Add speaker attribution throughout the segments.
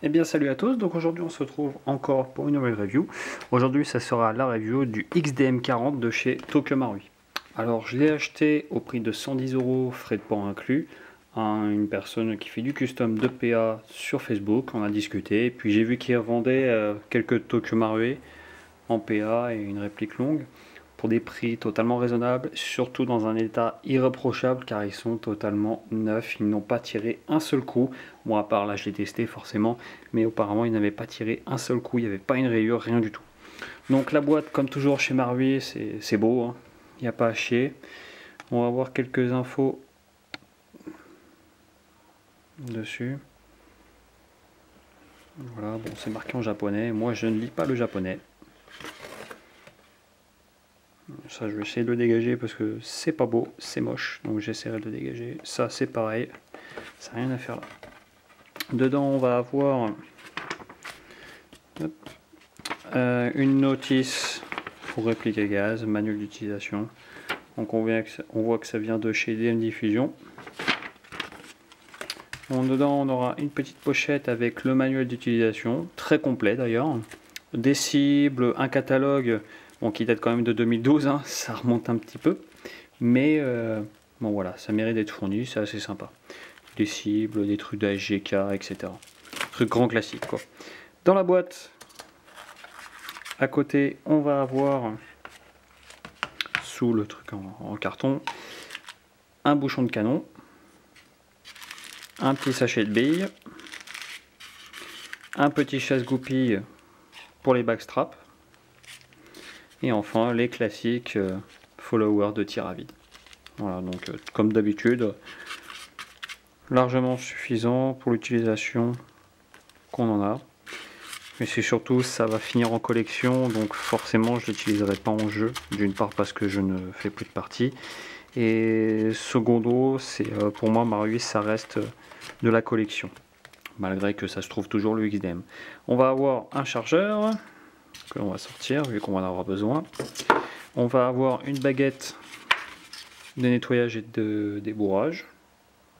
Speaker 1: Eh bien salut à tous, donc aujourd'hui on se retrouve encore pour une nouvelle review. Aujourd'hui ça sera la review du XDM40 de chez Tokyo Marui. Alors je l'ai acheté au prix de 110 €, frais de port inclus, à une personne qui fait du custom de PA sur Facebook. On a discuté, puis j'ai vu qu'il revendait quelques Tokyo Marui en PA et une réplique longue pour des prix totalement raisonnables, surtout dans un état irréprochable car ils sont totalement neufs, ils n'ont pas tiré un seul coup. Bon, à part là je l'ai testé forcément, mais auparavant ils n'avaient pas tiré un seul coup, il n'y avait pas une rayure, rien du tout. Donc la boîte, comme toujours chez Marui, c'est beau, hein. Il n'y a pas à chier. On va voir quelques infos dessus. Voilà, bon, c'est marqué en japonais, moi je ne lis pas le japonais. Ça je vais essayer de le dégager parce que c'est pas beau, c'est moche, donc j'essaierai de le dégager. Ça c'est pareil, ça n'a rien à faire là. Dedans on va avoir une notice pour réplique à gaz, manuel d'utilisation. Donc on voit que ça vient de chez DM Diffusion. Dedans on aura une petite pochette avec le manuel d'utilisation, très complet d'ailleurs. Des cibles, un catalogue, bon, qui date quand même de 2012, hein, ça remonte un petit peu. Mais bon voilà, ça mérite d'être fourni, c'est assez sympa. Des cibles, des trucs d'ASGK, etc. Truc grand classique quoi. Dans la boîte, à côté, on va avoir, sous le truc en carton, un bouchon de canon, un petit sachet de billes, un petit chasse-goupille pour les backstraps, et enfin les classiques followers de tir à vide. Voilà, donc comme d'habitude, largement suffisant pour l'utilisation qu'on en a. Mais c'est surtout, ça va finir en collection, donc forcément je l'utiliserai pas en jeu. D'une part parce que je ne fais plus de parties, et secondo, c'est pour moi Marui, ça reste de la collection, malgré que ça se trouve toujours le XDM. On va avoir un chargeur que l'on va sortir vu qu'on va en avoir besoin. On va avoir une baguette de nettoyage et de débourrage.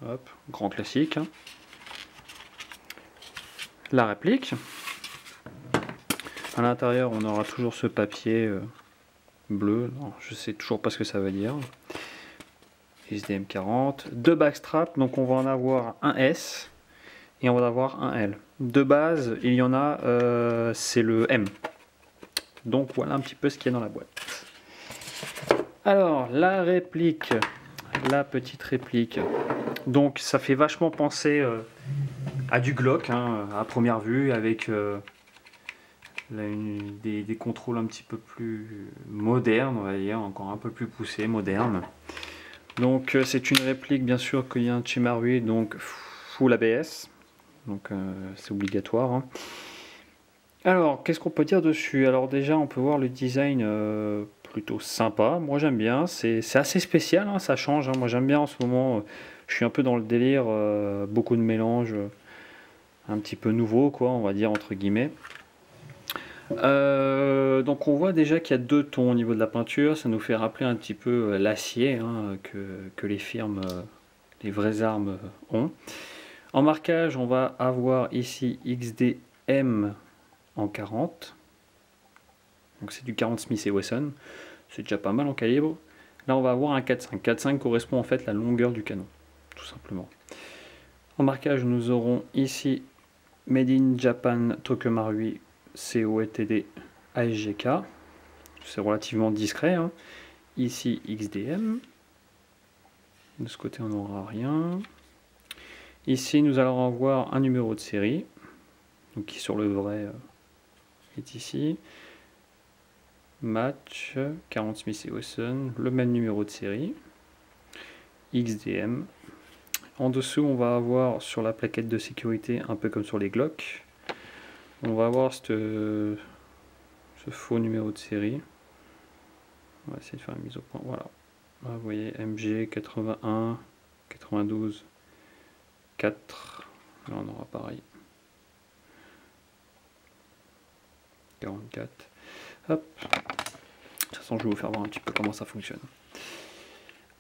Speaker 1: Hop, grand classique. La réplique. À l'intérieur, on aura toujours ce papier bleu. Non, je sais toujours pas ce que ça veut dire. XDM40. Deux backstraps, donc on va en avoir un S et on va en avoir un L. De base, il y en a, c'est le M. Donc voilà un petit peu ce qu'il y a dans la boîte. Alors, la réplique, la petite réplique. Donc ça fait vachement penser à du Glock, hein, à première vue, avec des contrôles un petit peu plus modernes, on va dire, encore un peu plus poussés, modernes. Donc c'est une réplique bien sûr qu'il y a un chez Marui, donc full ABS, donc c'est obligatoire, hein. Alors qu'est-ce qu'on peut dire dessus? Alors déjà on peut voir le design plutôt sympa, moi j'aime bien, c'est assez spécial, hein, ça change, hein. Moi j'aime bien en ce moment, je suis un peu dans le délire, beaucoup de mélanges un petit peu nouveau quoi, on va dire entre guillemets. Donc on voit déjà qu'il y a deux tons au niveau de la peinture, ça nous fait rappeler un petit peu l'acier, hein, que les firmes, les vraies armes ont. En marquage, on va avoir ici XDM en 40, donc c'est du 40 Smith & Wesson, c'est déjà pas mal en calibre. Là on va avoir un 4.5, 4.5 correspond en fait à la longueur du canon, tout simplement. En marquage, nous aurons ici Made in Japan Tokyo Marui COETD ASGK, c'est relativement discret, hein. Ici XDM, de ce côté on n'aura rien. Ici nous allons avoir un numéro de série, donc qui sur le vrai est ici. Match 40 Smith & Wesson, le même numéro de série, XDM. En dessous on va avoir sur la plaquette de sécurité, un peu comme sur les Glock, on va avoir ce faux numéro de série. On va essayer de faire une mise au point. Voilà. Là, vous voyez MG 81 92 4. Là on aura pareil. 44. Hop. De toute façon, je vais vous faire voir un petit peu comment ça fonctionne.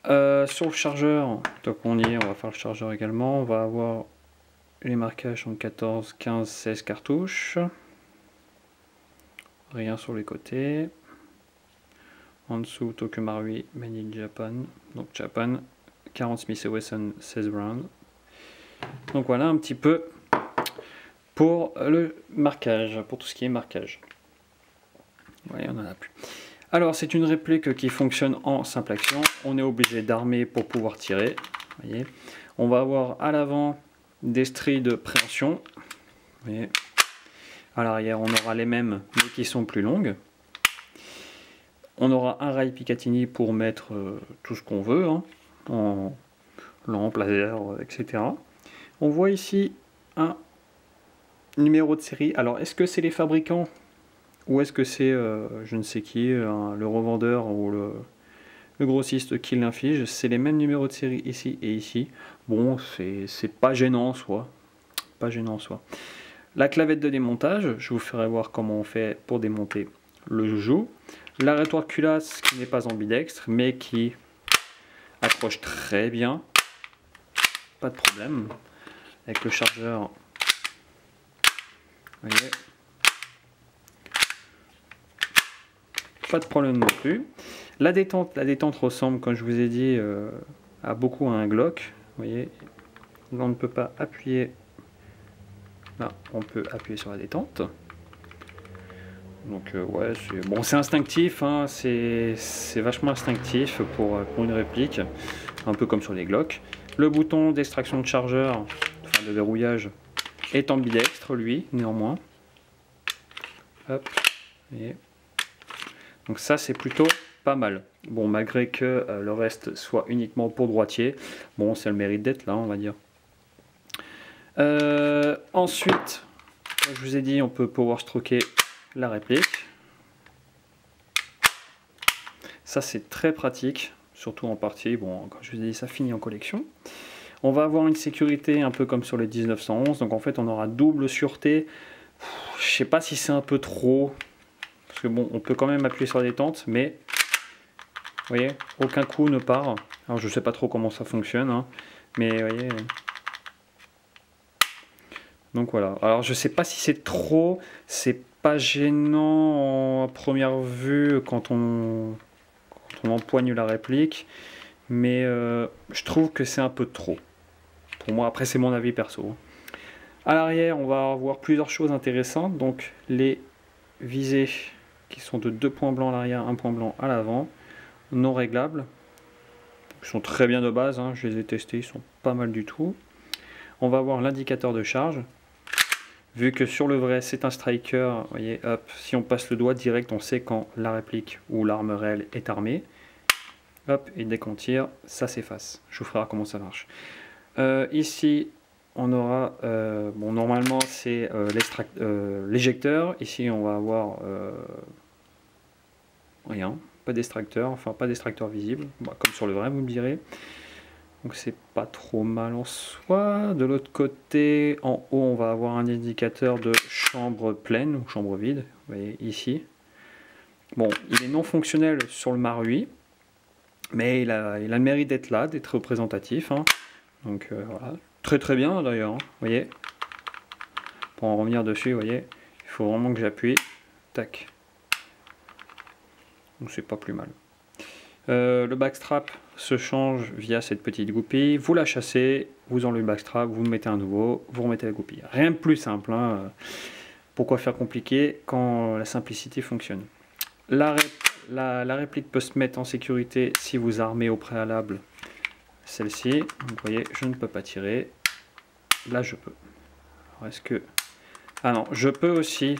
Speaker 1: Sur le chargeur, donc on y est, on va faire le chargeur également. On va avoir Les marquages sont 14, 15, 16 cartouches. Rien sur les côtés. En dessous, Tokyo Marui, Made in Japan. Donc Japan, 40 Smith & Wesson, 16 rounds. Donc voilà un petit peu pour le marquage, pour tout ce qui est marquage. Voilà, on en a plus. Alors c'est une réplique qui fonctionne en simple action. On est obligé d'armer pour pouvoir tirer. Voyez. On va avoir à l'avant des stries de préhension. Voyez. À l'arrière on aura les mêmes mais qui sont plus longues. On aura un rail Picatinny pour mettre tout ce qu'on veut, hein, en lampe, laser, etc. On voit ici un numéro de série. Alors est-ce que c'est les fabricants ou est-ce que c'est je ne sais qui, le revendeur ou le grossiste qui l'inflige? C'est les mêmes numéros de série ici et ici. Bon, c'est pas gênant en soi. Pas gênant en soi. La clavette de démontage, je vous ferai voir comment on fait pour démonter le joujou. L'arrêtoire culasse qui n'est pas ambidextre mais qui accroche très bien. Pas de problème. Avec le chargeur. Vous voyez. Pas de problème non plus. La détente ressemble, comme je vous ai dit, à beaucoup à un Glock. Vous voyez, là on ne peut pas appuyer. Là, on peut appuyer sur la détente. Donc ouais, c'est instinctif, hein, c'est vachement instinctif pour une réplique, un peu comme sur les Glock. Le bouton d'extraction de chargeur, enfin de verrouillage, est ambidextre lui, néanmoins. Hop, et donc ça c'est plutôt pas mal. Bon, malgré que le reste soit uniquement pour droitier, bon, c'est le mérite d'être là, on va dire. Ensuite, je vous ai dit, on peut power stroker la réplique. Ça c'est très pratique, surtout en partie. Bon, comme je vous ai dit, ça finit en collection. On va avoir une sécurité un peu comme sur les 1911, donc en fait on aura double sûreté. Je sais pas si c'est un peu trop, parce que bon, on peut quand même appuyer sur la détente, mais vous voyez, aucun coup ne part. Alors je sais pas trop comment ça fonctionne, hein, mais vous voyez. Donc voilà. Alors je sais pas si c'est trop, c'est pas gênant en première vue quand on empoigne la réplique, mais je trouve que c'est un peu trop. Pour moi, après c'est mon avis perso. À l'arrière, on va avoir plusieurs choses intéressantes. Donc les visées qui sont de 2 points blancs à l'arrière, 1 point blanc à l'avant, non réglables. Ils sont très bien de base, hein, je les ai testés, ils sont pas mal du tout. On va avoir l'indicateur de charge. Vu que sur le vrai c'est un striker, vous voyez, hop, si on passe le doigt direct, on sait quand la réplique ou l'arme réelle est armée. Hop, et dès qu'on tire, ça s'efface. Je vous ferai voir comment ça marche. Ici, on aura, bon, normalement c'est l'éjecteur. Ici, on va avoir rien, pas d'extracteur, enfin pas d'extracteur visible, bah, comme sur le vrai, vous me direz. Donc c'est pas trop mal en soi. De l'autre côté, en haut, on va avoir un indicateur de chambre pleine ou chambre vide. Vous voyez ici. Bon, il est non fonctionnel sur le Marui, mais il a le mérite d'être là, d'être représentatif. Hein. Donc voilà, très très bien d'ailleurs. Hein. Vous voyez. Pour en revenir dessus, vous voyez, il faut vraiment que j'appuie. Tac. Donc c'est pas plus mal. Le backstrap se change via cette petite goupille. Vous la chassez, vous enlevez le backstrap, vous mettez un nouveau, vous remettez la goupille. Rien de plus simple. Hein. Pourquoi faire compliqué quand la simplicité fonctionne? La réplique peut se mettre en sécurité si vous armez au préalable celle-ci. Vous voyez, je ne peux pas tirer. Là, je peux. Est-ce que... Ah non, je peux aussi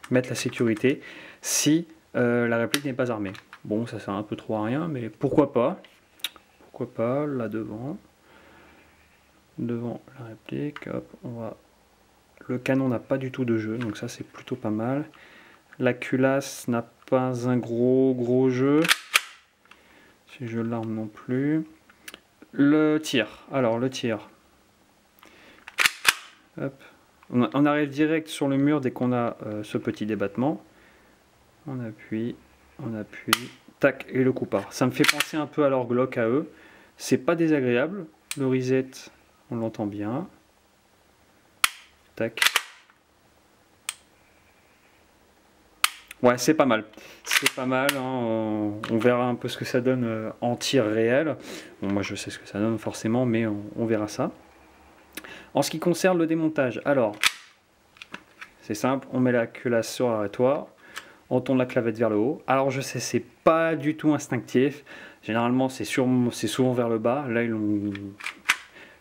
Speaker 1: mettre la sécurité si la réplique n'est pas armée. Bon, ça sert un peu trop à rien, mais pourquoi pas? Pourquoi pas, là devant la réplique, hop, on va... Le canon n'a pas du tout de jeu, donc ça c'est plutôt pas mal. La culasse n'a pas un gros jeu. Si je l'arme non plus. Le tir, alors le tir. Hop. On arrive direct sur le mur dès qu'on a ce petit débattement. On appuie, tac, et le coup part. Ça me fait penser un peu à leur Glock à eux. C'est pas désagréable. Le reset, on l'entend bien. Tac. Ouais, c'est pas mal. C'est pas mal, hein. On verra un peu ce que ça donne en tir réel. Bon, moi je sais ce que ça donne forcément, mais on verra ça. En ce qui concerne le démontage, alors, c'est simple, on met la culasse sur l'arrêtoir, on tourne la clavette vers le haut. Alors je sais, c'est pas du tout instinctif. Généralement, c'est souvent vers le bas. Là,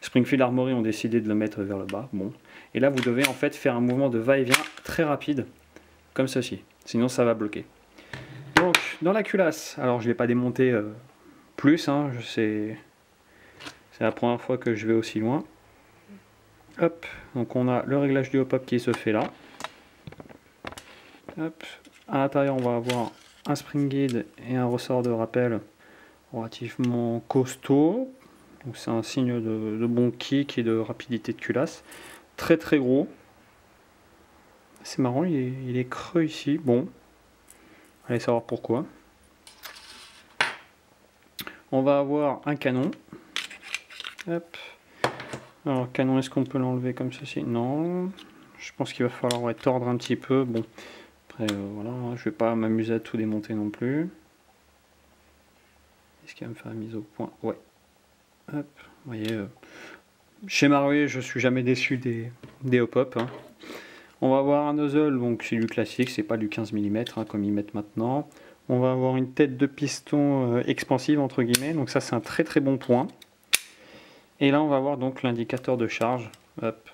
Speaker 1: Springfield Armory ont décidé de le mettre vers le bas. Bon. Et là, vous devez en fait faire un mouvement de va-et-vient très rapide, comme ceci. Sinon, ça va bloquer. Donc, dans la culasse, alors je ne l'ai pas démonté plus, hein, c'est la première fois que je vais aussi loin. Hop, donc on a le réglage du hop-up qui se fait là. Hop, à l'intérieur, on va avoir un spring guide et un ressort de rappel relativement costaud. Donc c'est un signe de bon kick et de rapidité de culasse. Très très gros. C'est marrant, il est creux ici. Bon, allez savoir pourquoi. On va avoir un canon. Hop. Alors, canon, est-ce qu'on peut l'enlever comme ceci? Non. Je pense qu'il va falloir tordre un petit peu. Bon, après, voilà, hein, je vais pas m'amuser à tout démonter non plus. Est-ce qu'il va me faire la mise au point? Ouais. Hop, vous voyez, chez Marui, je suis jamais déçu des hop-up. Hein. On va avoir un nozzle, donc c'est du classique, c'est pas du 15 mm hein, comme ils mettent maintenant. On va avoir une tête de piston expansive entre guillemets, donc ça c'est un très très bon point. Et là on va avoir donc l'indicateur de charge. Hop.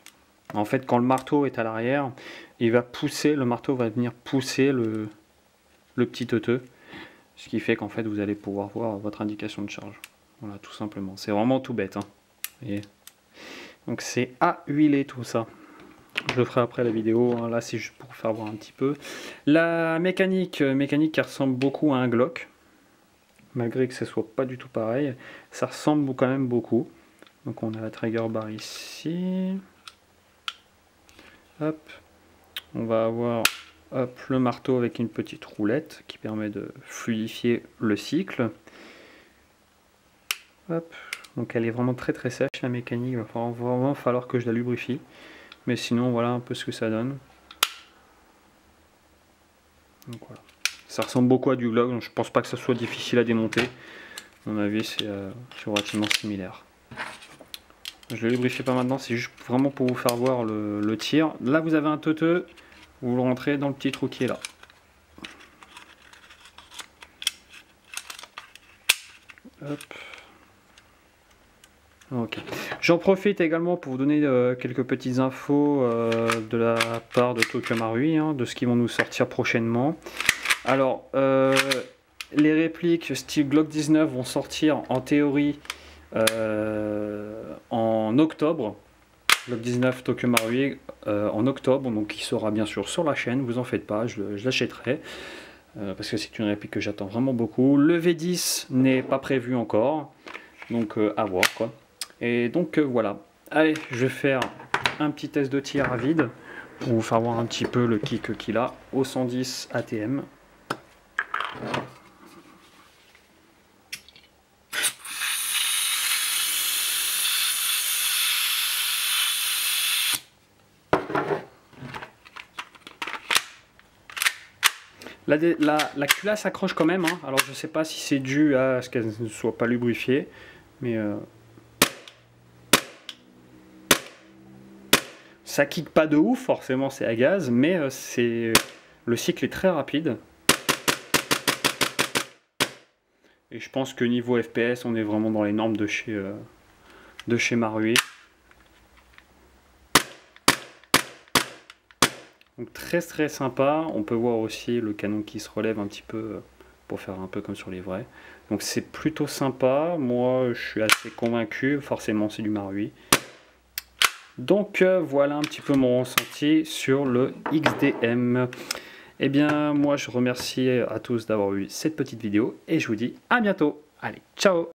Speaker 1: En fait quand le marteau est à l'arrière, il va pousser, le marteau va venir pousser le petit teuteux, ce qui fait qu'en fait vous allez pouvoir voir votre indication de charge. Voilà, tout simplement. C'est vraiment tout bête. Hein. Vous voyez. Donc c'est à huiler tout ça. Je le ferai après la vidéo. Hein. Là, c'est juste pour faire voir un petit peu. La mécanique qui ressemble beaucoup à un Glock. Malgré que ce soit pas du tout pareil. Ça ressemble quand même beaucoup. Donc on a la trigger bar ici. Hop. On va avoir hop, le marteau avec une petite roulette qui permet de fluidifier le cycle. Hop. Donc elle est vraiment très très sèche la mécanique, il va vraiment falloir que je la lubrifie. Mais sinon voilà un peu ce que ça donne. Donc voilà. Ça ressemble beaucoup à du Glock, donc je pense pas que ça soit difficile à démonter. À mon avis c'est relativement similaire. Je ne le lubrifie pas maintenant, c'est juste vraiment pour vous faire voir le tir. Là vous avez un teuteux, vous le rentrez dans le petit trou qui est là. Hop. Ok. J'en profite également pour vous donner quelques petites infos de la part de Tokyo Marui, hein, de ce qu'ils vont nous sortir prochainement. Alors, les répliques style Glock 19 vont sortir en théorie en octobre. Glock 19 Tokyo Marui en octobre, donc il sera bien sûr sur la chaîne, vous en faites pas, je l'achèterai. Parce que c'est une réplique que j'attends vraiment beaucoup. Le V10 n'est pas prévu encore, donc à voir quoi. Et donc voilà, allez, je vais faire un petit test de tir à vide pour vous faire voir un petit peu le kick qu'il a au 110 ATM. La culasse accroche quand même, hein. Alors je sais pas si c'est dû à ce qu'elle ne soit pas lubrifiée, mais ça kick pas de ouf, forcément c'est à gaz, mais le cycle est très rapide. Et je pense que niveau FPS, on est vraiment dans les normes de chez Marui. Donc très très sympa. On peut voir aussi le canon qui se relève un petit peu pour faire un peu comme sur les vrais. Donc c'est plutôt sympa. Moi je suis assez convaincu. Forcément c'est du Marui. Donc voilà un petit peu mon ressenti sur le XDM. Eh bien moi je remercie à tous d'avoir vu cette petite vidéo et je vous dis à bientôt. Allez, ciao!